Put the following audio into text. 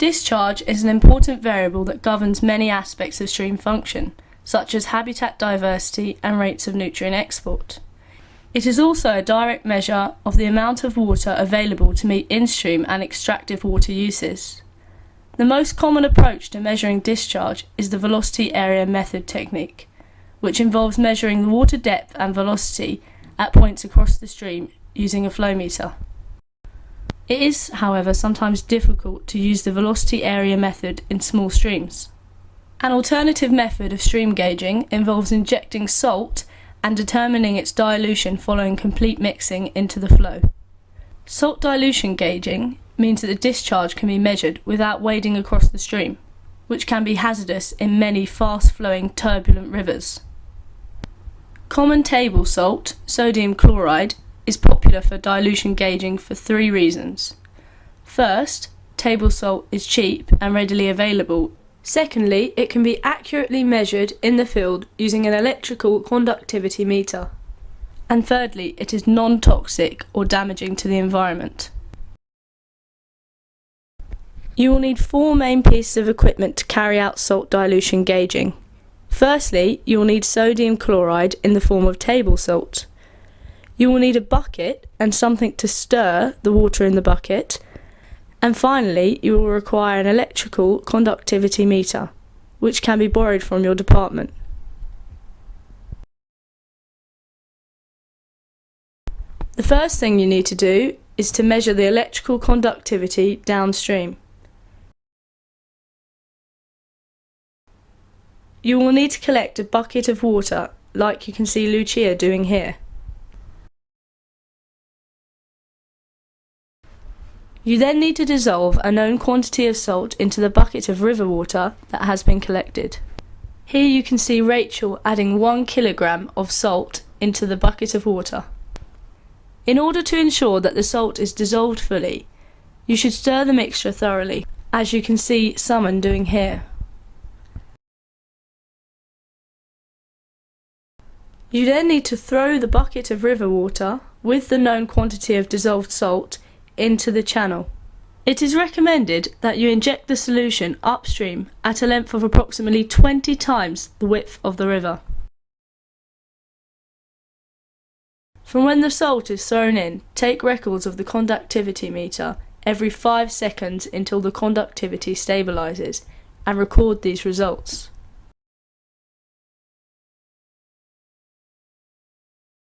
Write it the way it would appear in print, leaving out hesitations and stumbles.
Discharge is an important variable that governs many aspects of stream function, such as habitat diversity and rates of nutrient export. It is also a direct measure of the amount of water available to meet in-stream and extractive water uses. The most common approach to measuring discharge is the velocity area method technique, which involves measuring the water depth and velocity at points across the stream using a flow meter. It is, however, sometimes difficult to use the velocity area method in small streams. An alternative method of stream gauging involves injecting salt and determining its dilution following complete mixing into the flow. Salt dilution gauging means that the discharge can be measured without wading across the stream, which can be hazardous in many fast-flowing turbulent rivers. Common table salt, sodium chloride, is popular for dilution gauging for 3 reasons. First, table salt is cheap and readily available. Secondly, it can be accurately measured in the field using an electrical conductivity meter. And thirdly, it is non-toxic or damaging to the environment. You will need 4 main pieces of equipment to carry out salt dilution gauging. Firstly, you will need sodium chloride in the form of table salt. You will need a bucket and something to stir the water in the bucket. And finally, you will require an electrical conductivity meter, which can be borrowed from your department. The first thing you need to do is to measure the electrical conductivity downstream. You will need to collect a bucket of water, like you can see Lucia doing here. You then need to dissolve a known quantity of salt into the bucket of river water that has been collected. Here you can see Rachel adding 1 kilogram of salt into the bucket of water. In order to ensure that the salt is dissolved fully, you should stir the mixture thoroughly, as you can see Summon doing here. You then need to throw the bucket of river water with the known quantity of dissolved salt into the channel. It is recommended that you inject the solution upstream at a length of approximately 20 times the width of the river. From when the salt is thrown in, take records of the conductivity meter every 5 seconds until the conductivity stabilises, and record these results.